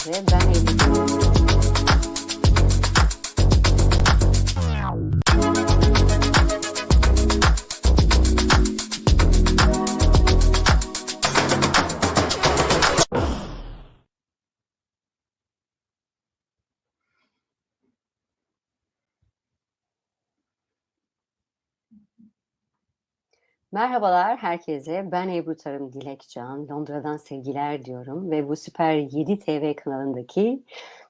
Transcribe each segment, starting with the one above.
herkese. Ben Ebru. Merhabalar herkese. Ben Ebru Tarım Dilekcan. Londra'dan sevgiler diyorum ve bu Süper 7 TV kanalındaki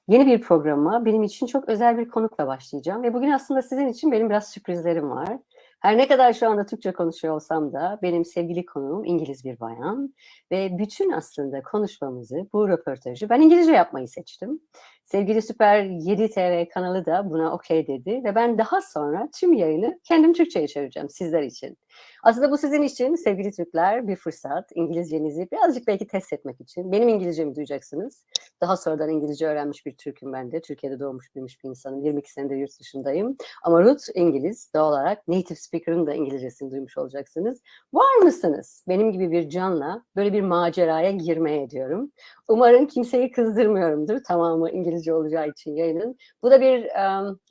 yeni bir programa benim için çok özel bir konukla başlayacağım. Ve bugün aslında sizin için benim biraz sürprizlerim var. Her ne kadar şu anda Türkçe konuşuyor olsam da benim sevgili konuğum İngiliz bir bayan. Ve bütün aslında konuşmamızı, bu röportajı ben İngilizce yapmayı seçtim. Sevgili Süper 7 TV kanalı da buna okey dedi ve ben daha sonra tüm yayını kendim Türkçe'ye çevireceğim sizler için. Aslında bu sizin için sevgili Türkler bir fırsat. İngilizcenizi birazcık belki test etmek için. Benim İngilizcemi duyacaksınız. Daha sonradan İngilizce öğrenmiş bir Türk'üm ben de. Türkiye'de doğmuş büyümüş bir insanım. 22 senedir yurt dışındayım. Ama Ruth İngiliz. Doğal olarak native speaker'ın da İngilizcesini duymuş olacaksınız. Var mısınız? Benim gibi bir canla böyle bir maceraya girmeye diyorum. Umarım kimseyi kızdırmıyorumdur. Tamamı İngilizce olacağı için yayının. Bu da bir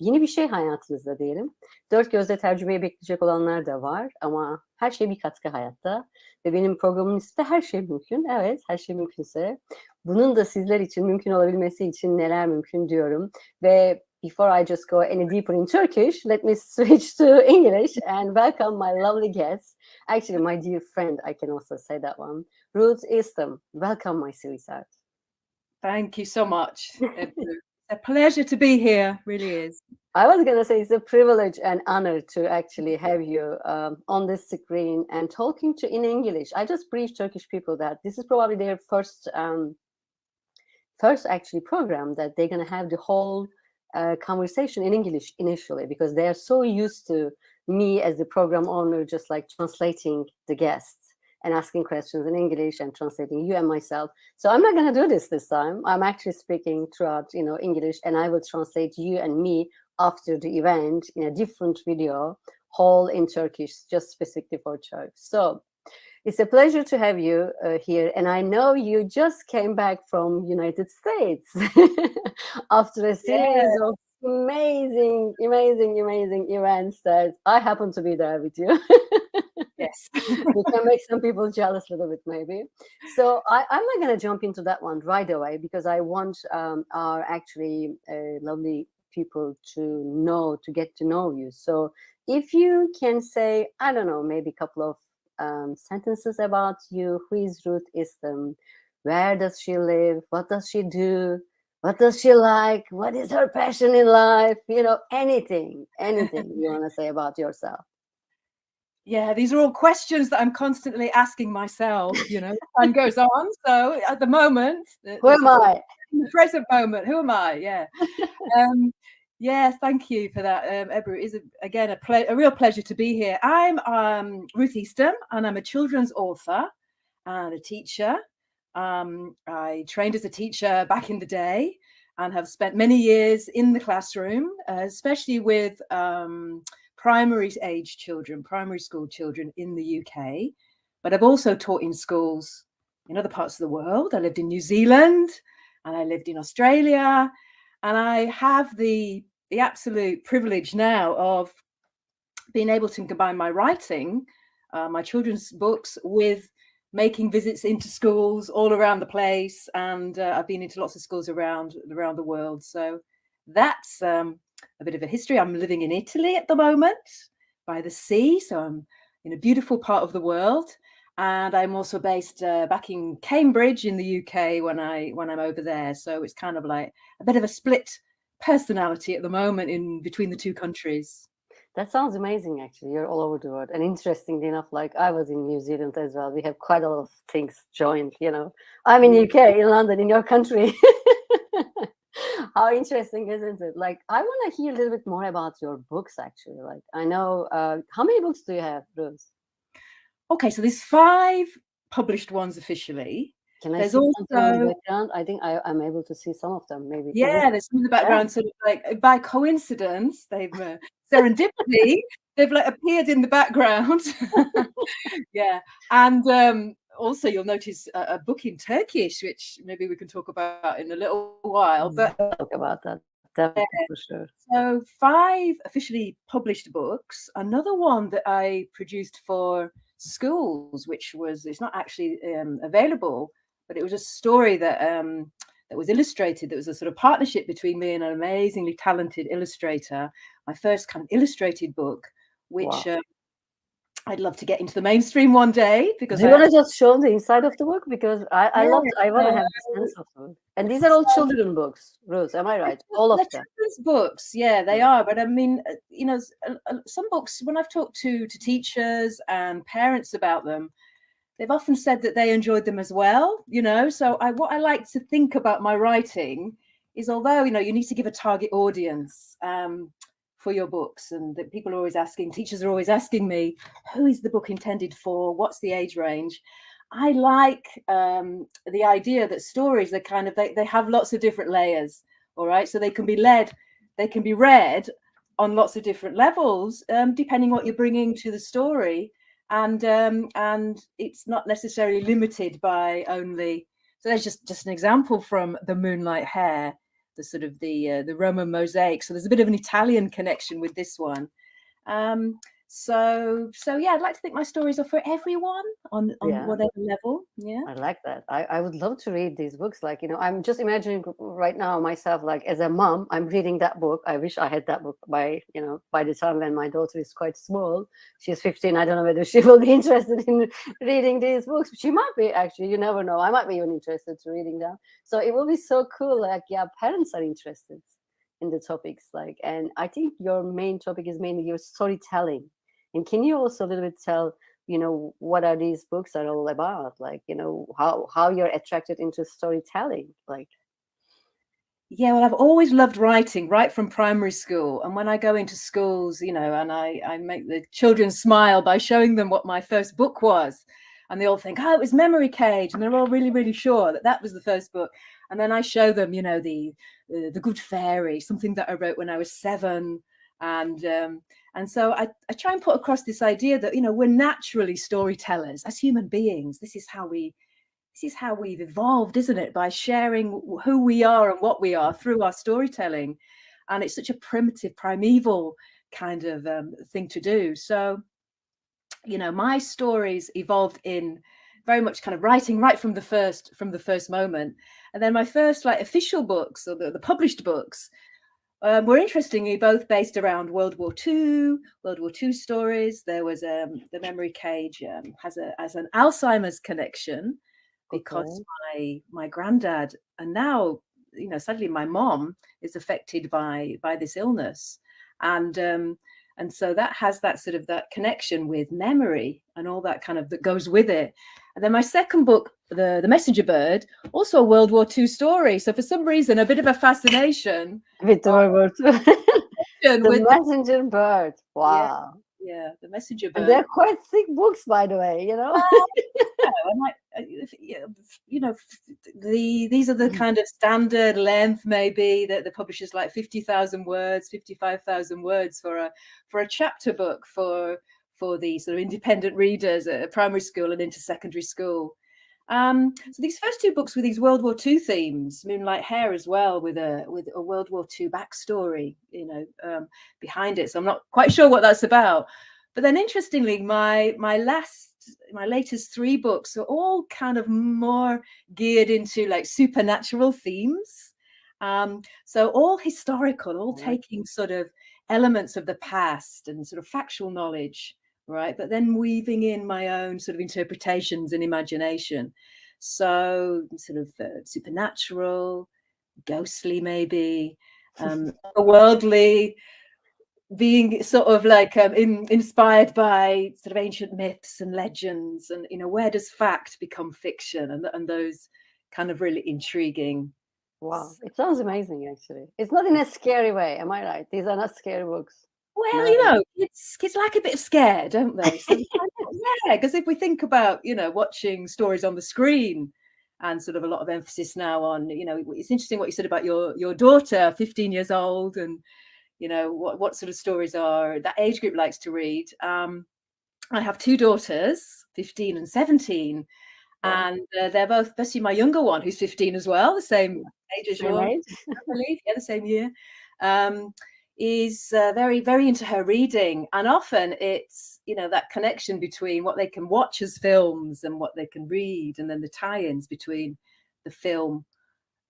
yeni bir şey hayatınızda diyelim. Dört gözle tercümeyi bekleyecek olanlar da var ama her şey bir katkı hayatta. Ve benim programımın ismi de Her Şey Mümkün. Evet, her şey mümkünse. Bunun da sizler için mümkün olabilmesi için neler mümkün diyorum. Ve before I just go any deeper in Turkish, let me switch to English and welcome my lovely guest. Actually, my dear friend, I can also say that one. Ruth Eastham. Welcome, my sweetheart. Thank you so much. It's a pleasure to be here, really is. I was going to say it's a privilege and honor to actually have you on this screen and talking to in English. I just briefed Turkish people that this is probably their first actually program that they're going to have the whole conversation in English initially because they are so used to me as the program owner just like translating the guests and asking questions in English and translating you and myself. So I'm not going to do this time. I'm actually speaking throughout, English, and I will translate you and me after the event in a different video, whole in Turkish, just specifically for Turks. So it's a pleasure to have you here. And I know you just came back from United States after a series of amazing events that I happen to be there with you. Yes. We can make some people jealous a little bit, maybe. So I'm not going to jump into that one right away because I want our actually lovely people to get to know you. So if you can say, I don't know, maybe a couple of sentences about you. Who is Ruth Eastham? Where does she live? What does she do? What does she like? What is her passion in life? Anything you want to say about yourself. Yeah, these are all questions that I'm constantly asking myself, as time goes on. So at the moment, who am I? In the present moment, who am I? Yeah. Yes, thank you for that, Ebru. It is, again, a real pleasure to be here. I'm Ruth Eastham, and I'm a children's author and a teacher. I trained as a teacher back in the day and have spent many years in the classroom, especially with primary age children, primary school children in the UK. But I've also taught in schools in other parts of the world. I lived in New Zealand and I lived in Australia. And I have the absolute privilege now of being able to combine my writing, my children's books, with making visits into schools all around the place. And I've been into lots of schools around the world. So that's a bit of a history. I'm living in Italy at the moment by the sea. So I'm in a beautiful part of the world. And I'm also based back in Cambridge in the UK when I'm over there. So it's kind of like a bit of a split personality at the moment in between the two countries. That sounds amazing, actually. You're all over the world. And interestingly enough, like I was in New Zealand as well. We have quite a lot of things joined, I'm in UK, in London, in your country. How interesting, isn't it? Like, I want to hear a little bit more about your books, actually. Like, I know, how many books do you have, Rose? Okay, so there's 5 published ones officially. Can I see something in the background? I think I'm able to see some of them, maybe. Yeah, there's some in the background, sort of like by coincidence, they've serendipity, they've like appeared in the background. Yeah, and also you'll notice a book in Turkish, which maybe we can talk about in a little while. But talk about that definitely for sure. So 5 officially published books. Another one that I produced for schools, which was, it's not actually available, but it was a story that that was illustrated. That was a sort of partnership between me and an amazingly talented illustrator. My first kind of illustrated book, which I'd love to get into the mainstream one day. Because do you want to just show the inside of the book? Because I want to have the sense of it. And these are all children books, Ruth. Am I right? All of them. Children's books, yeah, they are. But I mean, you know, some books, when I've talked to teachers and parents about them, they've often said that they enjoyed them as well. You know, so what I like to think about my writing is, although, you know, you need to give a target audience for your books, and that people are always asking, teachers are always asking me, who is the book intended for? What's the age range? I like the idea that stories are kind of, they have lots of different layers. All right, so they can be read on lots of different levels, depending what you're bringing to the story, and it's not necessarily limited by only. So there's just an example from The Moonlight Hare, the sort of the Roman mosaic. So there's a bit of an Italian connection with this one. So yeah, I'd like to think my stories are for everyone on whatever level. Yeah, I like that. I would love to read these books. Like, you know, I'm just imagining right now myself, like as a mom, I'm reading that book. I wish I had that book by the time when my daughter is quite small. She's 15. I don't know whether she will be interested in reading these books. She might be, actually. You never know. I might be even interested in reading them. So it will be so cool. Like, yeah, parents are interested in the topics. Like, and I think your main topic is mainly your storytelling. And can you also a little bit tell, you know, what are these books are all about? Like, you know, how you're attracted into storytelling? Like, yeah, well, I've always loved writing right from primary school. And when I go into schools, you know, and I make the children smile by showing them what my first book was. And they all think, oh, it was Memory Cage. And they're all really, really sure that that was the first book. And then I show them, you know, the Good Fairy, something that I wrote when I was 7. And so I try and put across this idea that, you know, we're naturally storytellers as human beings. This is how we've evolved, isn't it? By sharing who we are and what we are through our storytelling. And it's such a primitive, primeval kind of thing to do. So, you know, my stories evolved in very much kind of writing right from the first moment. And then my first like official books, or the published books, were interestingly both based around World War II stories. There was The Memory Cage has an Alzheimer's connection, because my granddad, and now, you know, sadly my mom, is affected by this illness, and so that has that sort of that connection with memory and all that kind of that goes with it. And then my second book, the Messenger Bird, also a World War II story. So for some reason, a bit of a fascination with the World War II. The Messenger Bird. Wow. Yeah, the Messenger Bird. And they're quite thick books, by the way, you know. You know, these are the kind of standard length, maybe, that the publishers like 50,000 words, 55,000 words for a chapter book for the sort of independent readers at primary school and into secondary school. So these first 2 books with these World War II themes, Moonlight Hare as well, with a World War II backstory, you know, behind it. So I'm not quite sure what that's about. But then, interestingly, my latest 3 books are all kind of more geared into like supernatural themes. So all historical, all taking sort of elements of the past and sort of factual knowledge, right? But then weaving in my own sort of interpretations and imagination. So sort of supernatural, ghostly, maybe, worldly, being sort of like inspired by sort of ancient myths and legends, and, you know, where does fact become fiction, and those kind of really intriguing. Wow, it sounds amazing, actually. It's not in a scary way, am I right? These are not scary books. Well, you know, kids like a bit of scare, don't they? So, yeah, because if we think about, you know, watching stories on the screen, and sort of a lot of emphasis now on, you know, it's interesting what you said about your daughter, 15 years old, and, you know, what sort of stories are that age group likes to read. I have 2 daughters, 15 and 17, And they're both, especially my younger one, who's 15 as well, the same age as yours, I believe, the same year, is very, very into her reading. And often it's, that connection between what they can watch as films and what they can read, and then the tie-ins between the film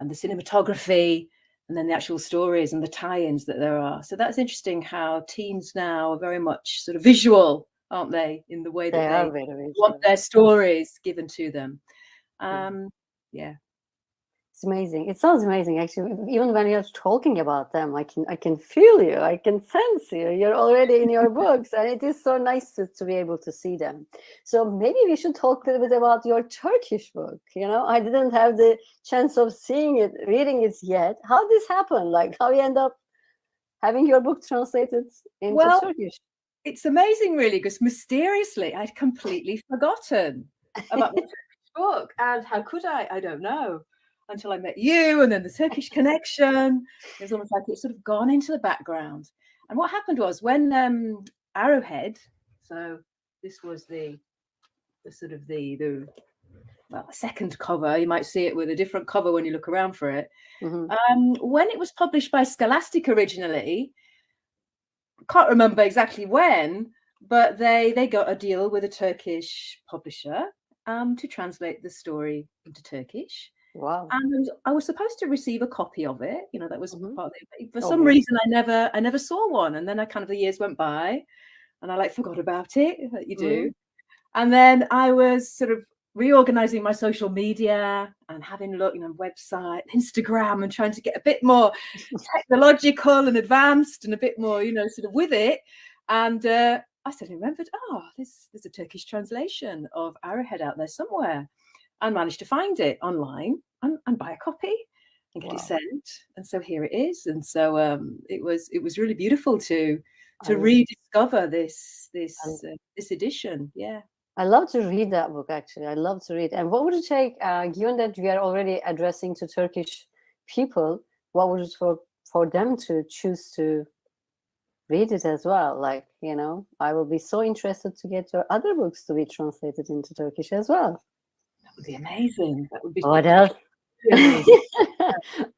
and the cinematography, and then the actual stories and the tie-ins that there are. So that's interesting how teens now are very much sort of visual, aren't they, in the way that they want their stories given to them. Yeah. It's amazing. It sounds amazing, actually. Even when you're talking about them, I can feel you. I can sense you. You're already in your books, and it is so nice to be able to see them. So maybe we should talk a little bit about your Turkish book. I didn't have the chance of seeing it, reading it yet. How did this happen? Like, how you end up having your book translated into Turkish? It's amazing, really, because mysteriously I'd completely forgotten about the Turkish book. And how could I? I don't know. Until I met you, and then the Turkish connection. It was almost like it's sort of gone into the background. And what happened was when Arrowhead, so this was the sort of the second cover, you might see it with a different cover when you look around for it. When it was published by Scholastic originally, I can't remember exactly when, but they got a deal with a Turkish publisher to translate the story into Turkish. Wow. And I was supposed to receive a copy of it. That was part of it. For some reason, I never saw one. And then the years went by, and I forgot about it, like you do. And then I was sort of reorganizing my social media and having a look, website, Instagram, and trying to get a bit more technological and advanced and a bit more, sort of with it. And I suddenly remembered, there's a Turkish translation of Arrowhead out there somewhere. And managed to find it online and buy a copy and get it sent. And so here it is. And so it was really beautiful to rediscover this edition. Yeah. I love to read that book, actually. I love to read. And what would it take, given that we are already addressing to Turkish people, what would it for them to choose to read it as well? I will be so interested to get your other books to be translated into Turkish as well. That would be amazing. That would be. What else?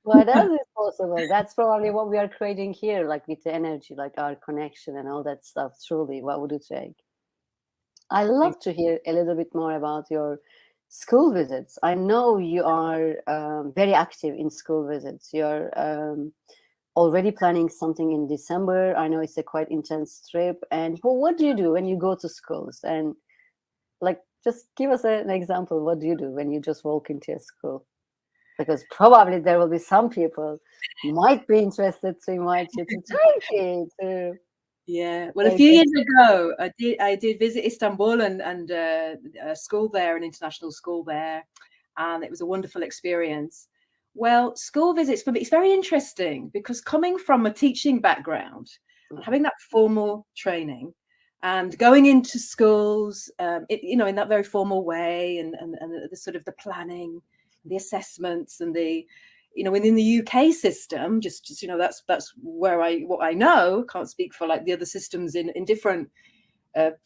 What else is possible? That's probably what we are creating here, with the energy, our connection and all that stuff. Truly, what would it take? I love to hear a little bit more about your school visits. I know you are very active in school visits. You're already planning something in December. I know it's a quite intense trip. And what do you do when you go to schools? And just give us an example. What do you do when you just walk into a school? Because probably there will be some people might be interested to invite you to Turkey. Yeah. Well, a few years ago, I did visit Istanbul and a school there, an international school there, and it was a wonderful experience. Well, school visits for me, it's very interesting because coming from a teaching background, having that formal training, and going into schools, in that very formal way, and the sort of the planning, the assessments, and the, within the UK system, just that's where what I know. Can't speak for the other systems in different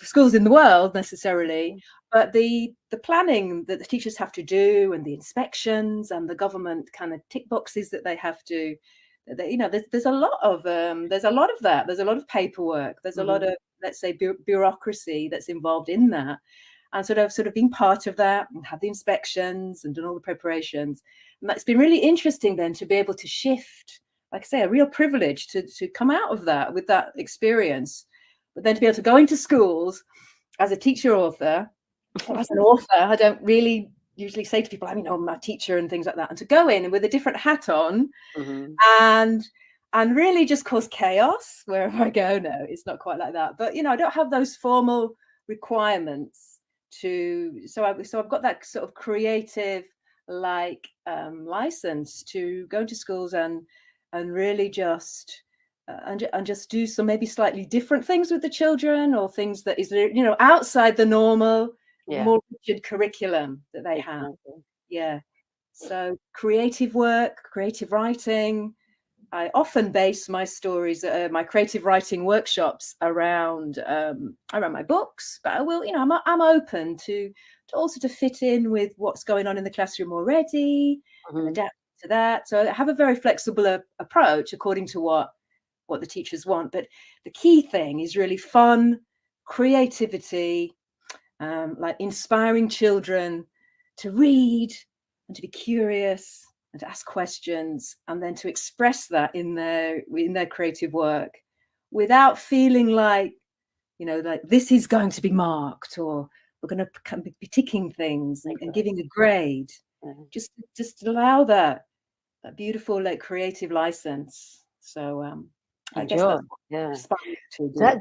schools in the world necessarily, but the planning that the teachers have to do, and the inspections, and the government kind of tick boxes that they have to. There's a lot of that. There's a lot of paperwork. There's a lot of, let's say, bureaucracy that's involved in that, and sort of being part of that, and have the inspections and done all the preparations. And that's been really interesting then to be able to shift, like I say, a real privilege to come out of that with that experience, but then to be able to go into schools as a teacher author, or as an author. I don't really usually say to people, I'm a teacher and things like that, and to go in and with a different hat on, and really just cause chaos wherever I go. No, it's not quite like that. But I don't have those formal requirements so I've got that sort of creative license to go into schools and really just and just do some maybe slightly different things with the children, or things that is outside the normal more rigid curriculum that they have. Yeah. So creative work, creative writing, I often base my stories, my creative writing workshops around my books, but I will, I'm open to also to fit in with what's going on in the classroom already and adapt to that. So I have a very flexible approach according to what the teachers want. But the key thing is really fun, creativity, like inspiring children to read and to be curious and to ask questions, and then to express that in their creative work without feeling like, like this is going to be marked, or we're going to be ticking things and giving a grade. Just allow that beautiful, like, creative license. So I guess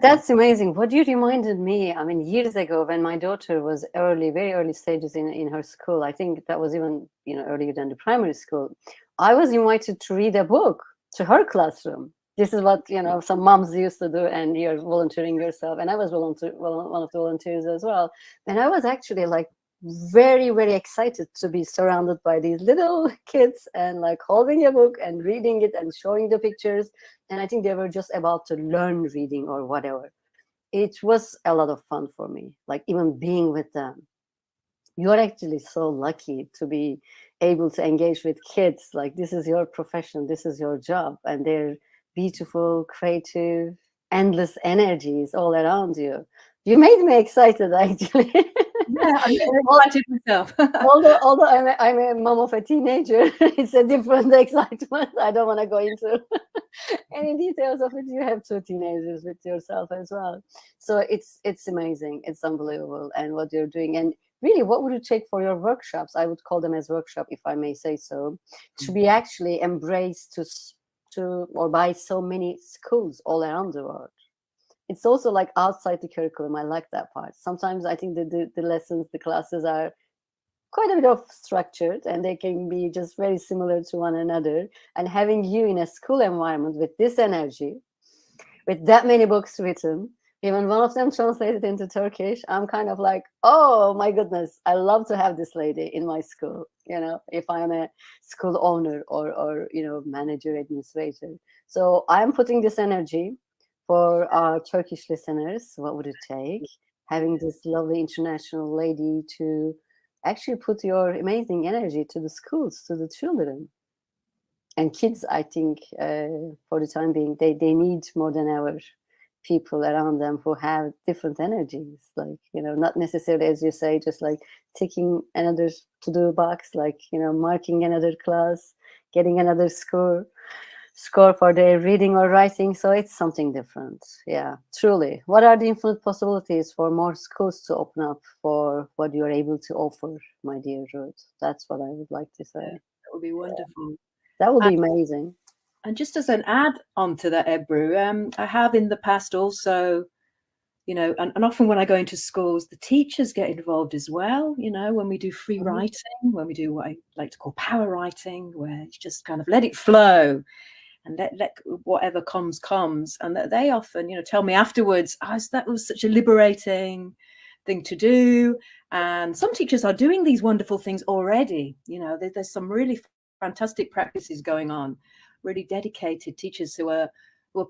that's amazing. What you reminded me, I mean, years ago when my daughter was very early stages in her school, I think that was even, earlier than the primary school, I was invited to read a book to her classroom. This is what, some moms used to do, and you're volunteering yourself. And I was one of the volunteers as well. And I was actually like very, very excited to be surrounded by these little kids and like holding a book and reading it and showing the pictures. And I think they were just about to learn reading or whatever. It was a lot of fun for me, like even being with them. You're actually so lucky to be able to engage with kids. Like, this is your profession, this is your job, and they're beautiful, creative, endless energies all around you. You made me excited, actually. Yeah, I'm excited myself. although I'm a mom of a teenager, it's a different excitement. I don't want to go into any details of it. You have 2 teenagers with yourself as well. So it's amazing. It's unbelievable. And what you're doing. And really, what would it take for your workshops? I would call them as workshop, if I may say so, to be actually embraced to or by so many schools all around the world. It's also like outside the curriculum. I like that part. Sometimes I think the lessons, the classes are quite a bit of structured, and they can be just very similar to one another. And having you in a school environment with this energy, with that many books written, even one of them translated into Turkish, I'm kind of like, oh my goodness, I love to have this lady in my school, if I'm a school owner or manager, administrator. So I'm putting this energy for our Turkish listeners. What would it take? Having this lovely international lady to actually put your amazing energy to the schools, to the children. And kids, I think, for the time being, they need more than ever people around them who have different energies. Like, not necessarily, as you say, just like ticking another to-do box, like, marking another class, getting another score for their reading or writing. So it's something different. Yeah, truly. What are the infinite possibilities for more schools to open up for what you're able to offer, my dear Ruth? That's what I would like to say. That would be wonderful. That would be amazing. And just as an add on to that, Ebru, I have in the past also, and often when I go into schools, the teachers get involved as well, when we do free writing, when we do what I like to call power writing, where you just kind of let it flow and let whatever comes. And that they often, tell me afterwards, that was such a liberating thing to do. And some teachers are doing these wonderful things already. There's some really fantastic practices going on, really dedicated teachers who are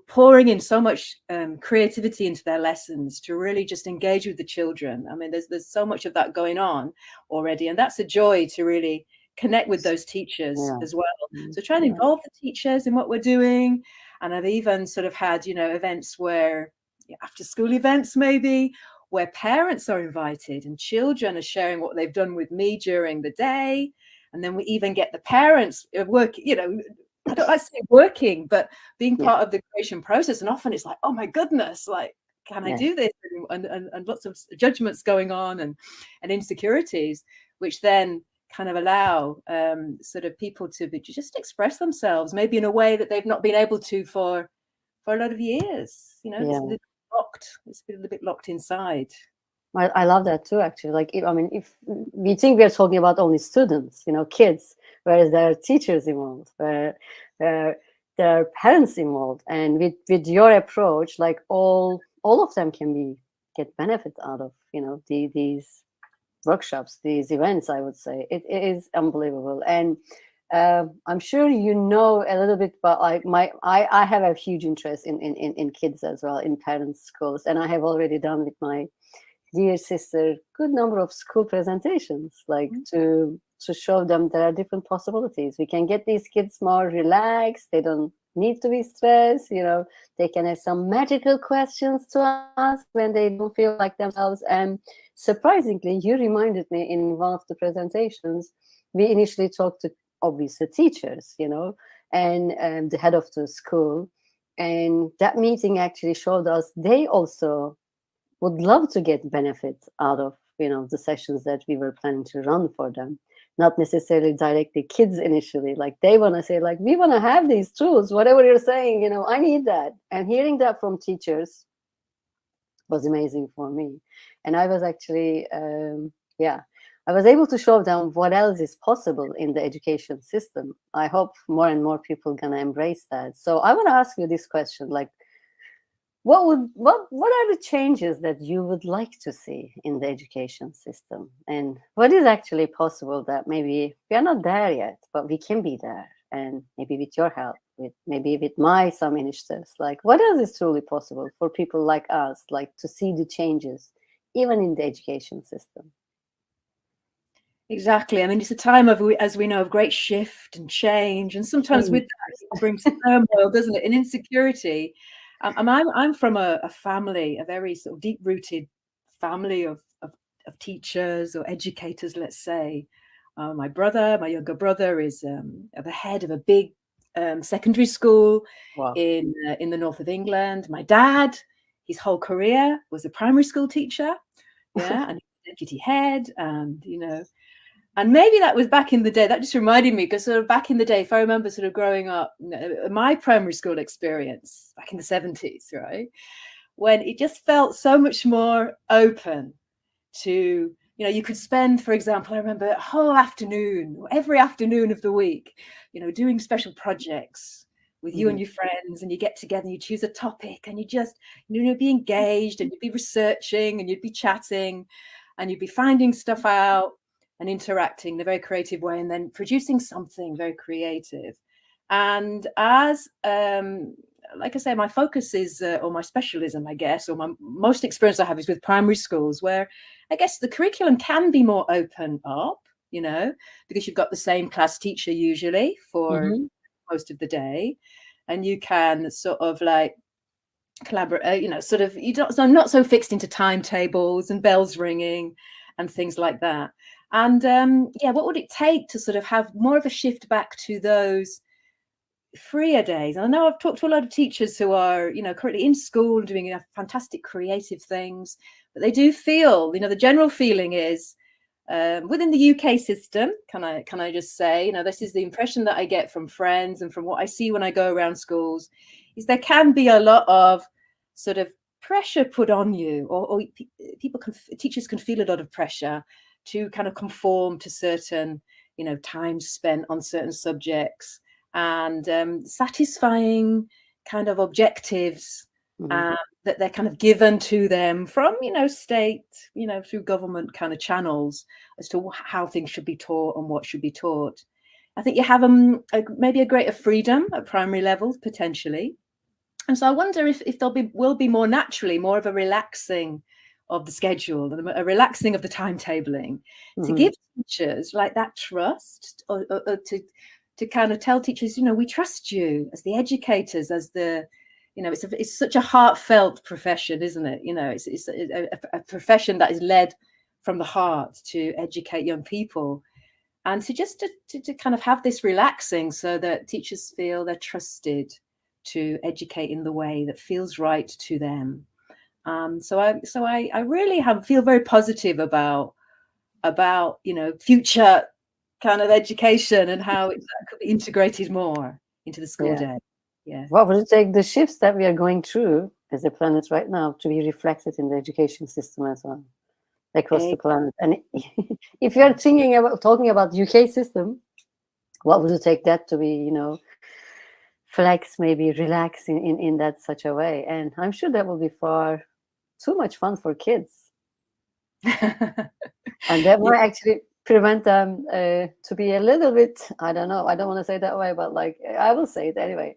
pouring in so much creativity into their lessons to really just engage with the children. I mean, there's so much of that going on already, and that's a joy to really connect with those teachers as well. So try and involve the teachers in what we're doing. And I've even sort of had, events where, after school events maybe, where parents are invited and children are sharing what they've done with me during the day. And then we even get the parents working, I don't like to say working, but being part of the creation process. And often it's like, oh my goodness, like, can I do this? And lots of judgments going on and insecurities, which then kind of allow sort of people to just express themselves, maybe in a way that they've not been able to for a lot of years. It's been a bit locked inside. I love that too, actually. Like, if we think we're talking about only students, kids, whereas there are teachers involved, where there are parents involved, and with your approach, like all of them can get benefit out of these workshops, these events. I would say it is unbelievable. And I'm sure you know a little bit about like I have a huge interest in kids as well, in parents' schools, and I have already done with my dear sister good number of school presentations, like to show them there are different possibilities. We can get these kids more relaxed. They don't need to be stressed. They can have some magical questions to ask when they don't feel like themselves. And surprisingly, you reminded me in one of the presentations, we initially talked to obviously teachers, and the head of the school. And that meeting actually showed us they also would love to get benefit out of the sessions that we were planning to run for them. Not necessarily directly kids initially, like they want to say, like, we want to have these tools, whatever you're saying, I need that. And hearing that from teachers was amazing for me. And I was actually I was able to show them what else is possible in the education system. I hope more and more people gonna embrace that. So I want to ask you this question, like, what are the changes that you would like to see in the education system, and what is actually possible that maybe we are not there yet, but we can be there, and maybe with your help, with some initiatives, like what else is truly possible for people like us, like to see the changes even in the education system? Exactly. I mean, it's a time of, as we know, of great shift and change, and sometimes with that it brings turmoil, doesn't it, and insecurity. I'm from a family, a very sort of deep-rooted family of teachers or educators, let's say. My younger brother, is the head of a big secondary school. Wow. in the north of England. My dad, his whole career was a primary school teacher, and deputy head, and and maybe that was back in the day. That just reminded me, because sort of back in the day, if I remember sort of growing up, my primary school experience back in the 70s, right, when it just felt so much more open to, you could spend, for example, I remember a whole afternoon, or every afternoon of the week, doing special projects with you and your friends, and you get together and you choose a topic, and you just, be engaged, and you'd be researching, and you'd be chatting, and you'd be finding stuff out and interacting in a very creative way, and then producing something very creative. And as like I say, my focus is, or my specialism, I guess, or my most experience I have is with primary schools, where I guess the curriculum can be more open up, because you've got the same class teacher usually for most of the day, and you can sort of like collaborate, sort of, I'm not so fixed into timetables and bells ringing and things like that. And what would it take to sort of have more of a shift back to those freer days? And I know I've talked to a lot of teachers who are, currently in school doing fantastic creative things, but they do feel, the general feeling is, within the UK system, can I just say, this is the impression that I get from friends and from what I see when I go around schools, is there can be a lot of sort of pressure put on you, or teachers can feel a lot of pressure to kind of conform to certain, time spent on certain subjects, and satisfying kind of objectives that they're kind of given to them from, state, through government kind of channels, as to how things should be taught and what should be taught. I think you have maybe a greater freedom at primary levels, potentially. And so I wonder if will be more naturally more of a relaxing of the schedule and a relaxing of the timetabling, to give teachers like that trust, or to kind of tell teachers, we trust you as the educators, as the, it's such a heartfelt profession, isn't it? It's a profession that is led from the heart to educate young people, and to kind of have this relaxing, so that teachers feel they're trusted to educate in the way that feels right to them. So I really feel very positive about future kind of education, and how it could be integrated more into the school day. Yeah. What would it take the shifts that we are going through as a planet right now to be reflected in the education system as well, across the planet? And if you are talking about the UK system, what would it take that to be, flex, maybe relax in that such a way? And I'm sure that will be far too much fun for kids. And that might actually prevent them to be a little bit, I don't know, I don't want to say it that way, but like I will say it anyway.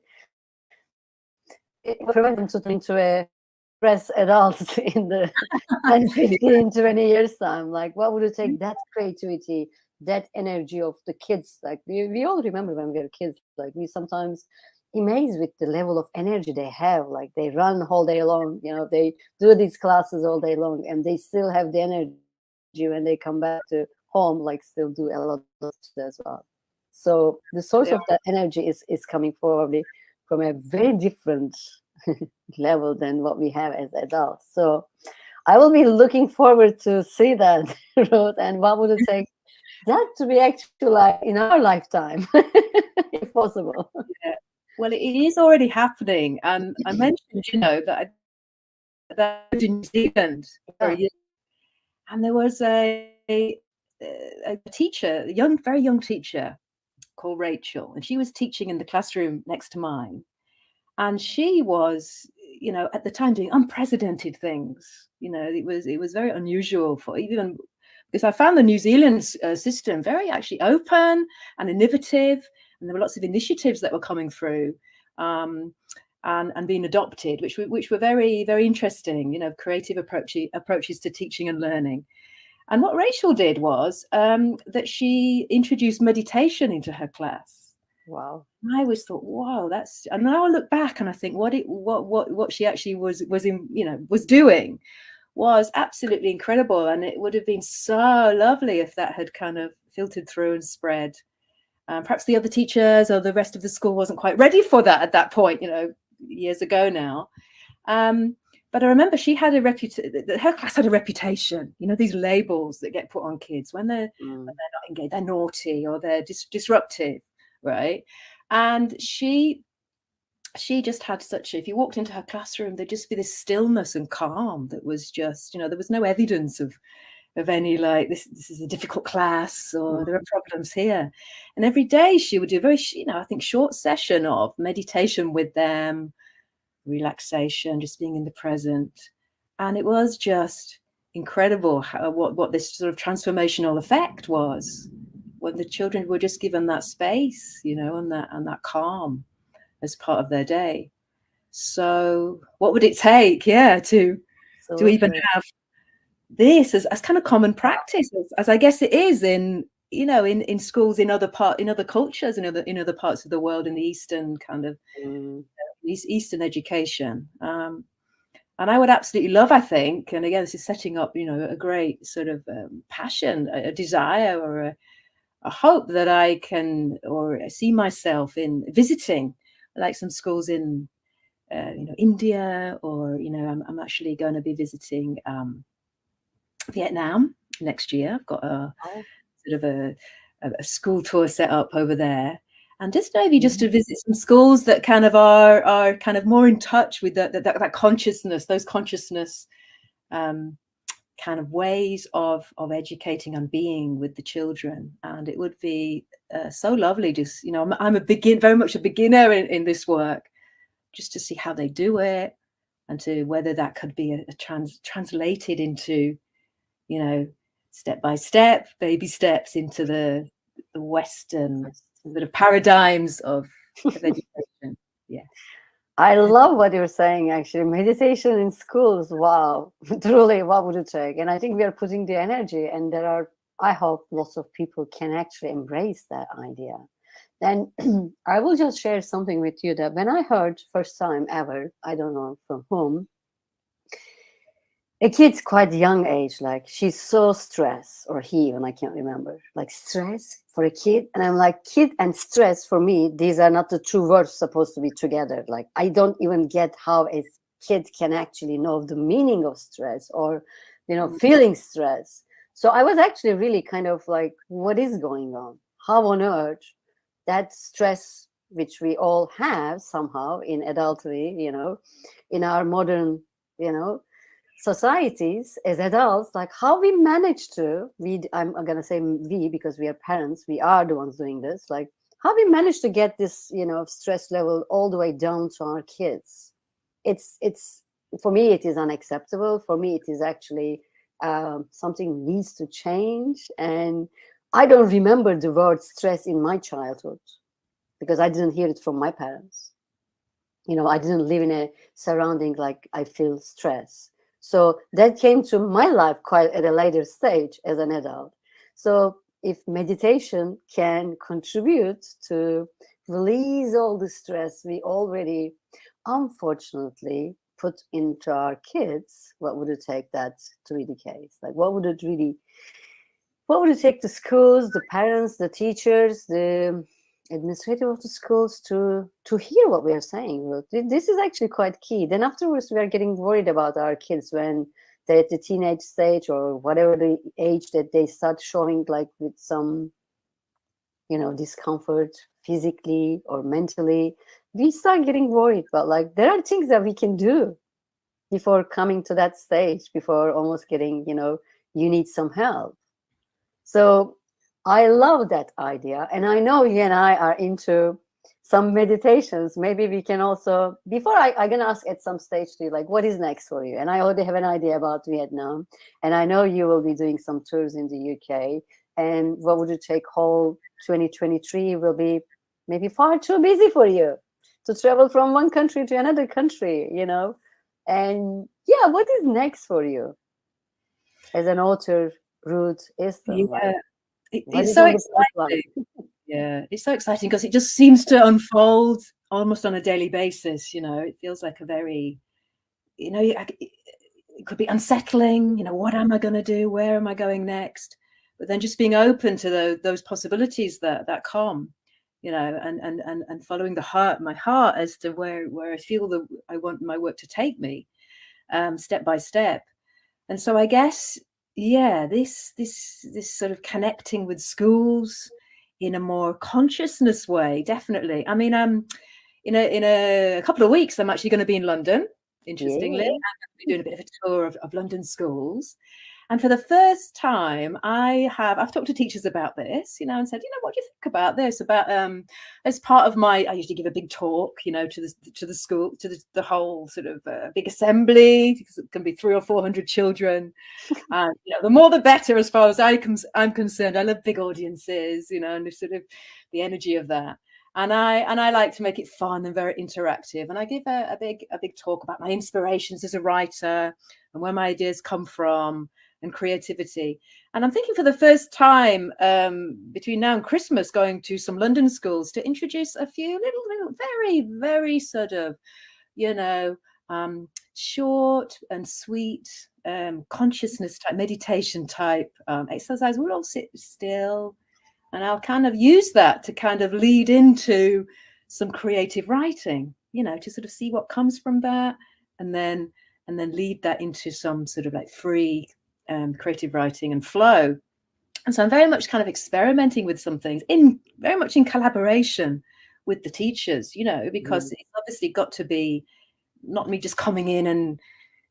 It will prevent them to turn into a stress adults in the 10, 15, 20 years time. Like, what would it take? That creativity, that energy of the kids. Like, we all remember when we were kids, like we sometimes amazed with the level of energy they have. Like, they run all day long, you know, they do these classes all day long, and they still have the energy when they come back to home, like still do a lot of stuff as well. So the source Yeah. of that energy is coming probably from a very different level than what we have as adults. So I will be looking forward to see that, Ruth, and what would it take that to be actualized in our lifetime, if possible. Yeah. Well, it is already happening, and I mentioned, you know, that I lived in New Zealand for a Yeah. year, and there was a teacher, a very young teacher called Rachel, and she was teaching in the classroom next to mine, and she was, you know, at the time doing unprecedented things. You know, it was very unusual for even because I found the New Zealand system very actually open and innovative, and there were lots of initiatives that were coming through and being adopted, which were very, very interesting. You know, creative approaches to teaching and learning. And what Rachel did was that she introduced meditation into her class. Wow. And I always thought, wow, that's. And now I look back and I think what she actually was doing was absolutely incredible, and it would have been so lovely if that had kind of filtered through and spread. Perhaps the other teachers or the rest of the school wasn't quite ready for that at that point, you know, years ago now. But I remember she had her class had a reputation, you know, these labels that get put on kids when they're not engaged, they're naughty or they're disruptive, right? And she just had if you walked into her classroom, there'd just be this stillness and calm that was just, you know, there was no evidence of any like this is a difficult class or there are problems here. And every day she would do a very, you know, I think short session of meditation with them, relaxation, just being in the present. And it was just incredible what this sort of transformational effect was when the children were just given that space, you know, and that calm as part of their day. So what would it take, to even have this as kind of common practice, as I guess it is in, you know, in schools in other cultures, in other parts of the world, in the Eastern kind of Eastern education. And I would absolutely love, I think, and again, this is setting up, you know, a great sort of passion, a desire, or a hope that I can or see myself in visiting like some schools in you know, India, or, you know, I'm actually going to be visiting Vietnam next year. I've got a sort of a school tour set up over there, and just maybe just to visit some schools that kind of are kind of more in touch with that consciousness, those consciousness kind of ways of educating and being with the children. And it would be so lovely, just, you know, I'm very much a beginner in this work, just to see how they do it, and to whether that could be translated into, you know, step by step, baby steps into the Western sort of paradigms of education. Yeah. I love what you're saying, actually. Meditation in schools, wow, truly, what would it take? And I think we are putting the energy, and there are, I hope lots of people can actually embrace that idea. Then I will just share something with you that when I heard first time ever, I don't know from whom, a kid quite young age, like she's so stressed, or he, even I can't remember, like stress for a kid. And I'm like, kid and stress, for me, these are not the two words supposed to be together. Like, I don't even get how a kid can actually know the meaning of stress, or, you know, feeling stress. So I was actually really kind of like, what is going on? How on earth that stress, which we all have somehow in adultery, you know, in our modern, you know, societies as adults, like how we manage to, I'm gonna say we, because we are parents, we are the ones doing this, like how we manage to get this, you know, stress level all the way down to our kids. It's for me, it is unacceptable. For me, it is actually something needs to change. And I don't remember the word stress in my childhood because I didn't hear it from my parents. You know, I didn't live in a surrounding like I feel stress. So that came to my life quite at a later stage as an adult. So if meditation can contribute to release all the stress we already, unfortunately, put into our kids, what would it take that to be the case? Like, what would it take the schools, the parents, the teachers, the administrator of the schools to hear what we are saying? Look, this is actually quite key. Then afterwards, we are getting worried about our kids when they're at the teenage stage or whatever the age that they start showing like with some, you know, discomfort physically or mentally. We start getting worried, but like there are things that we can do before coming to that stage, before almost getting, you know, you need some help. So I love that idea. And I know you and I are into some meditations. Maybe we can also, before I'm going to ask at some stage to you, like, what is next for you? And I already have an idea about Vietnam. And I know you will be doing some tours in the UK. And what would you take whole 2023 will be maybe far too busy for you to travel from one country to another country, you know? And yeah, what is next for you as an author, Ruth Eastham? Yeah, What it's is so on the pipeline? exciting. Yeah, it's so exciting because it just seems to unfold almost on a daily basis. You know, it feels like a very, you know, it could be unsettling. You know, what am I going to do? Where am I going next? But then just being open to those possibilities that come, you know, and following my heart as to where I feel that I want my work to take me, step by step. And so I guess, yeah, this sort of connecting with schools in a more consciousness way, definitely. I mean, in a couple of weeks, I'm actually going to be in London. Interestingly, Yeah. I'm going to be doing a bit of a tour of London schools. And for the first time, I've talked to teachers about this, you know, and said, you know, what do you think about this? About as part of I usually give a big talk, you know, to the school, to the whole sort of big assembly, because it can be 300 or 400 children. And you know, the more the better, as far as I'm concerned. I love big audiences, you know, and the sort of the energy of that. And I like to make it fun and very interactive. And I give a big talk about my inspirations as a writer and where my ideas come from and creativity. And I'm thinking for the first time between now and Christmas, going to some London schools to introduce a few little very, very sort of, you know, short and sweet consciousness type, meditation type exercise. We'll all sit still, and I'll kind of use that to kind of lead into some creative writing, you know, to sort of see what comes from that, and then lead that into some sort of like free creative writing and flow. And so I'm very much kind of experimenting with some things very much in collaboration with the teachers, you know, because it's obviously got to be not me just coming in and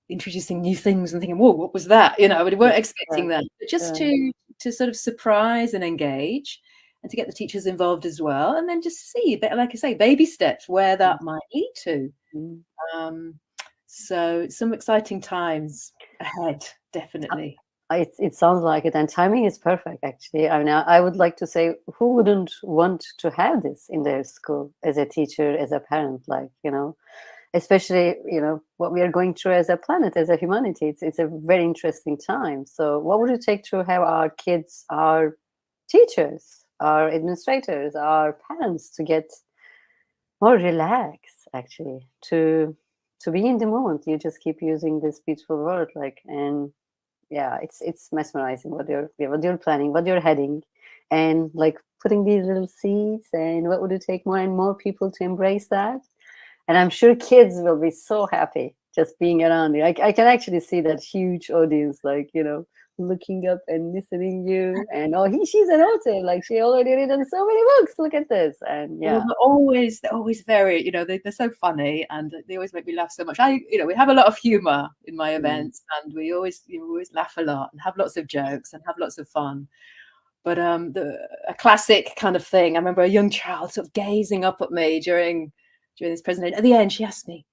introducing new things and thinking, whoa, what was that? You know, we weren't expecting that. But just to sort of surprise and engage and to get the teachers involved as well. And then just see, like I say, baby steps where that might lead to. So some exciting times ahead, definitely. It sounds like it, and timing is perfect, actually. I mean, I would like to say, who wouldn't want to have this in their school as a teacher, as a parent, like, you know, especially, you know, what we are going through as a planet, as a humanity. It's a very interesting time. So what would it take to have our kids, our teachers, our administrators, our parents to get more relaxed, actually, to be in the moment? You just keep using this beautiful word, like, and yeah, it's mesmerizing what you're planning, what you're heading, and like putting these little seeds. And what would it take more and more people to embrace that? And I'm sure kids will be so happy just being around you. I can actually see that huge audience, like, you know, looking up and listening you. And she's an author, like she already written so many books. Look at this. And yeah, well, they're always very, you know, they're so funny, and they always make me laugh so much. You know, we have a lot of humor in my events, and we always laugh a lot and have lots of jokes and have lots of fun. But a classic kind of thing. I remember a young child sort of gazing up at me during this presentation. At the end, she asked me,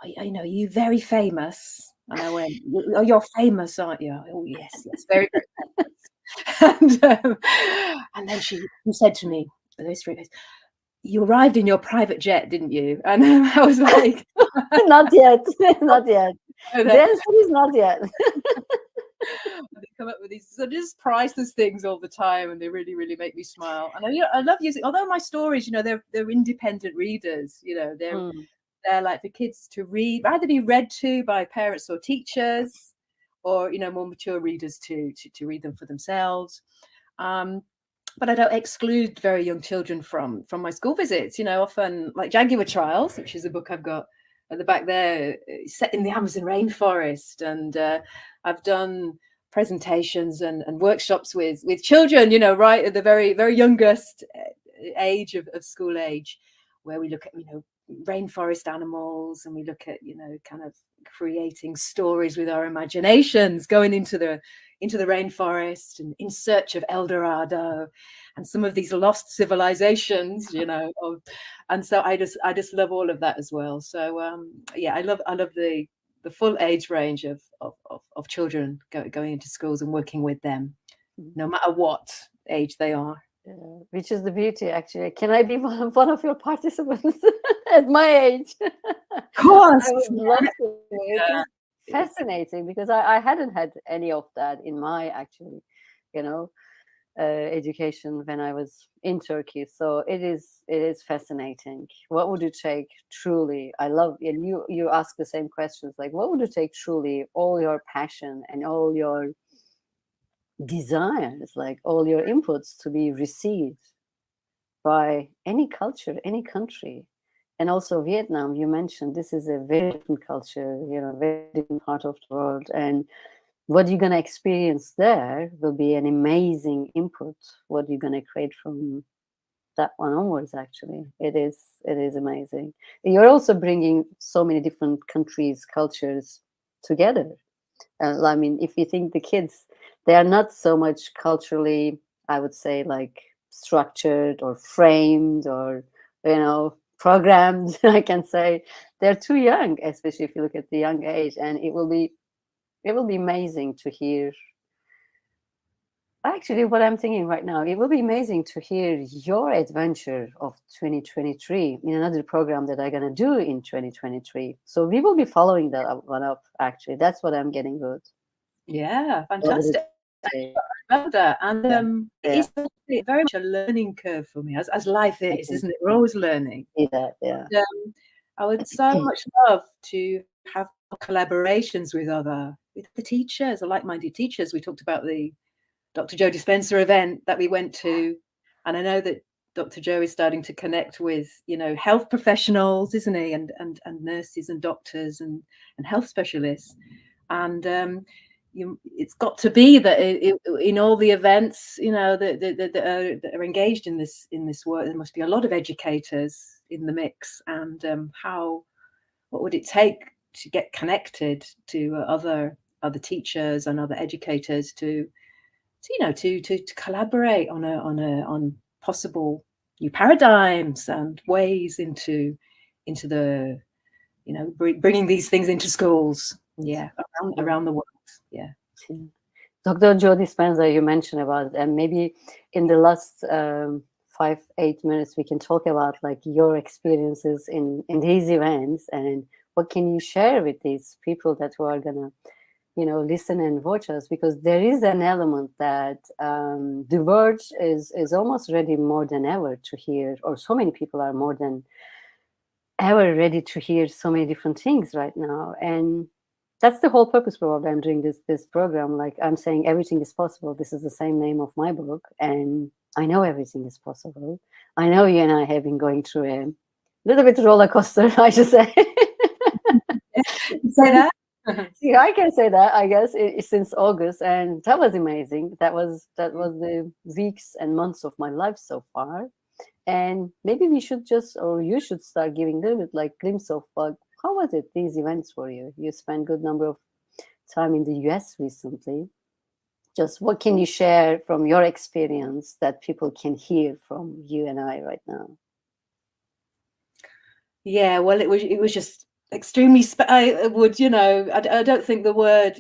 you know, are you very famous? And I went, oh, you're famous, aren't you? Oh, yes, very, very famous. And then she said to me, those 3 days, "You arrived in your private jet, didn't you?" And I was like, Not yet, not yet. "No, The no." answer is not yet. They come up with these just priceless things all the time, and they really, really make me smile. And I love using, although my stories, they're independent readers. They're like for kids to read, either be read to by parents or teachers, or more mature readers to read them for themselves. But I don't exclude very young children from my school visits. Often, like Jaguar Trials, which is a book I've got at the back there, set in the Amazon rainforest, and I've done presentations and workshops with children, right at the very, very youngest age of school age, where we look at rainforest animals, and we look at kind of creating stories with our imaginations, going into the rainforest and in search of El Dorado and some of these lost civilizations, and so I just love all of that as well. So I love the full age range of children going into schools and working with them, no matter what age they are. Which is the beauty, actually. Can I be one of your participants at my age? Of course. I would love to. It is fascinating because I hadn't had any of that in my actually, education when I was in Turkey. So it is fascinating. What would it take truly? I love, and you ask the same questions, like what would it take truly, all your passion and all your desires, like all your inputs to be received by any culture, any country. And also Vietnam, you mentioned, this is a very different culture, very different part of the world. And what you're going to experience there will be an amazing input. What you're going to create from that one onwards, actually. It is amazing. You're also bringing so many different countries, cultures together. I mean, if you think the kids, they are not so much culturally, I would say, like structured or framed or, programmed, I can say. They're too young, especially if you look at the young age. And it will be amazing to hear. Actually, what I'm thinking right now, it will be amazing to hear your adventure of 2023 in another program that I'm going to do in 2023. So we will be following that one up, actually. That's what I'm getting good. Yeah, fantastic. I love that. And it's very much a learning curve for me, as life is, isn't it? We're always learning. Yeah. And, I would so much love to have collaborations with the teachers, or like-minded teachers. We talked about the Dr. Joe Dispenza event that we went to, and I know that Dr. Joe is starting to connect with, health professionals, isn't he, and nurses and doctors and health specialists, and it's got to be that in all the events, that are engaged in this work, there must be a lot of educators in the mix, and what would it take to get connected to other teachers and other educators to collaborate on possible new paradigms and ways into the bringing these things into schools, around the world. Yeah. Dr. Joe Dispenza, you mentioned about, and maybe in the last 5-8 minutes we can talk about like your experiences in these events, and what can you share with these people that who are gonna listen and watch us, because there is an element that the world is almost ready more than ever to hear, or so many people are more than ever ready to hear so many different things right now. And that's the whole purpose for what I'm doing this program. Like I'm saying, everything is possible. This is the same name of my book, and I know everything is possible. I know you and I have been going through a little bit roller coaster, I should say. Say that? Yeah, I can say that, I guess, since August, and that was amazing. That was the weeks and months of my life so far. And maybe we should or you should start giving a little bit like glimpse of how was it, these events for you? You spent good number of time in the US recently. Just what can you share from your experience that people can hear from you and I right now? Yeah, well, it was just extremely I would, you know, I don't think the word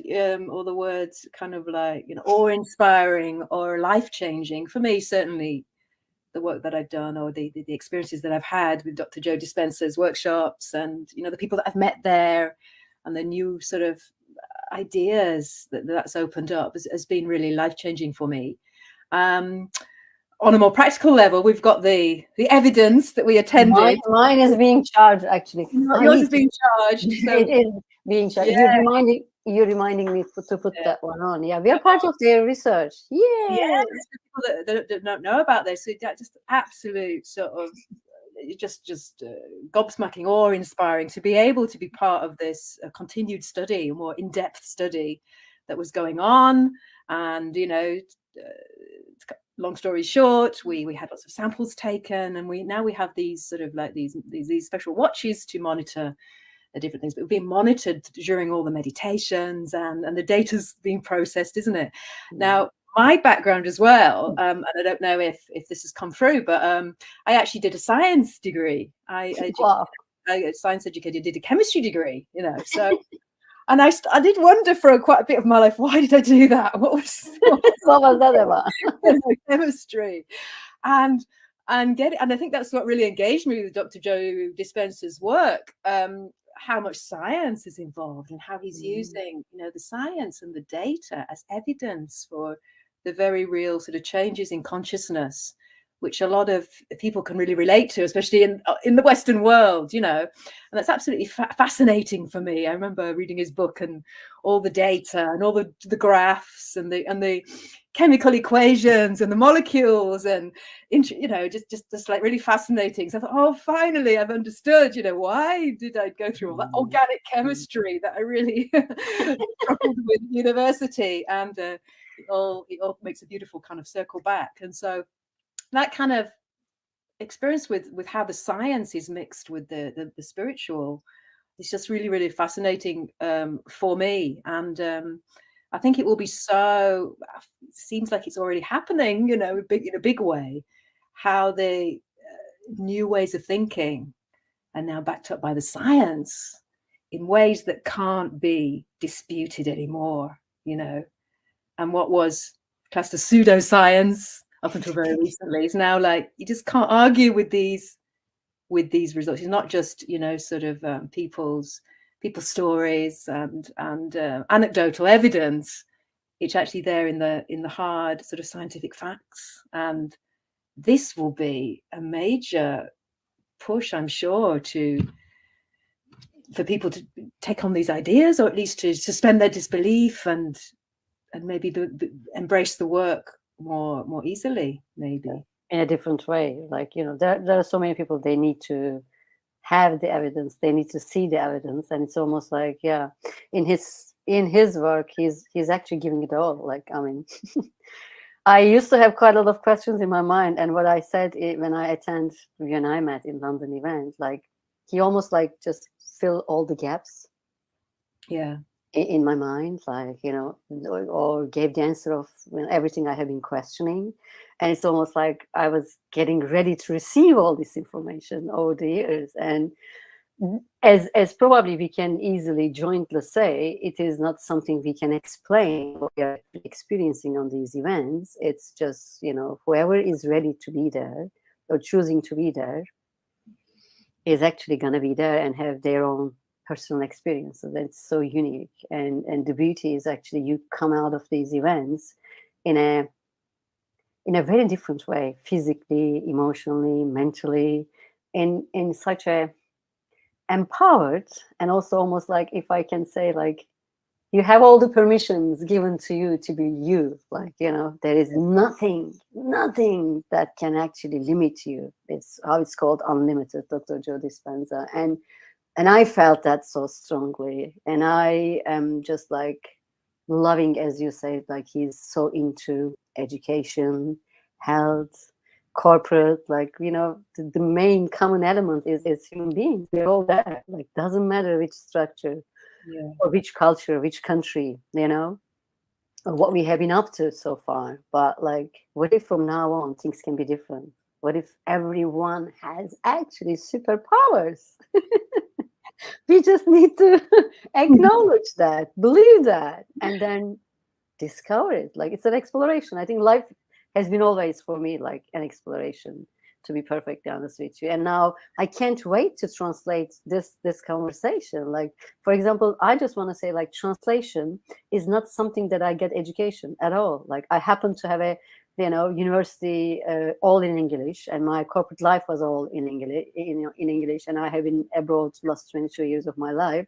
or the words kind of like, you know, awe-inspiring or life-changing for me, certainly the work that I've done or the experiences that I've had with Dr. Joe Dispenza's workshops, and you know, the people that I've met there, and the new sort of ideas that's opened up has been really life-changing for me. On a more practical level, we've got the evidence that we attended. Mine is being charged, actually. Yours is being charged. So it is being charged. yeah, You're reminding me to put yeah. that one on. Yeah, we are part of their research. Yeah. Yeah, people that don't know about this, so that just absolute sort of just gobsmacking, awe-inspiring to be able to be part of this continued study, a more in-depth study that was going on. And you know, long story short, we had lots of samples taken, and we have these sort of like these special watches to monitor the different things, but we're being monitored during all the meditations, and the data's being processed, isn't it? Now, my background as well, and I don't know if this has come through, but I actually did a science degree. I science educated, did a chemistry degree, you know, so. And I did wonder for quite a bit of my life, why did I do that? What was that about? Chemistry, and I think that's what really engaged me with Dr. Joe Dispenza's work. How much science is involved, and how he's using, you know, the science and the data as evidence for the very real sort of changes in consciousness, which a lot of people can really relate to, especially in the Western world, you know. And that's absolutely fascinating for me. I remember reading his book and all the data and all the graphs and the chemical equations and the molecules, and you know, just like really fascinating. So I thought, oh, finally I've understood, you know, why did I go through all that organic chemistry that I really struggled with at university, and it all makes a beautiful kind of circle back. And so that kind of experience with how the science is mixed with the spiritual is just really, really fascinating for me. And I think it will be so, it seems like it's already happening, you know, in a big way, how the new ways of thinking are now backed up by the science in ways that can't be disputed anymore, you know. And what was classed as pseudoscience up until very recently is now like, you just can't argue with these results. It's not just, you know, sort of people's stories and anecdotal evidence. It's actually there in the hard sort of scientific facts. And this will be a major push, I'm sure, for people to take on these ideas, or at least to suspend their disbelief and maybe embrace the work more easily, maybe in a different way. Like, you know, there are so many people, they need to have the evidence, they need to see the evidence, and it's almost like, yeah, in his work, he's actually giving it all. Like, I mean, I used to have quite a lot of questions in my mind, and what I said when I attend you and I met in London event, like, he almost like just fill all the gaps. Yeah. In my mind, like, you know, or gave the answer of, you know, everything I have been questioning. And it's almost like I was getting ready to receive all this information over the years. And as probably we can easily jointly say, it is not something we can explain what we are experiencing on these events. It's just, you know, whoever is ready to be there or choosing to be there is actually going to be there and have their own personal experiences. That's so unique, and the beauty is actually you come out of these events in a very different way, physically, emotionally, mentally, in such a empowered, and also almost like, if I can say, like, you have all the permissions given to you to be you. Like, you know, there is nothing that can actually limit you. It's how it's called, unlimited, Dr. Joe Dispenza. And I felt that so strongly. And I am just like loving, as you say, like, he's so into education, health, corporate, like, you know, the main common element is human beings. We're all there. Like, doesn't matter which structure, or which culture, which country, you know, or what we have been up to so far. But like, what if from now on things can be different? What if everyone has actually superpowers? We just need to acknowledge that, believe that, and then discover it. Like, it's an exploration. I think life has been always for me like an exploration, to be perfectly honest with you. And now I can't wait to translate this conversation. Like, for example, I just want to say, like, translation is not something that I get education at all. Like, I happen to have a university all in English, and my corporate life was all in English. In English, and I have been abroad the last 22 years of my life.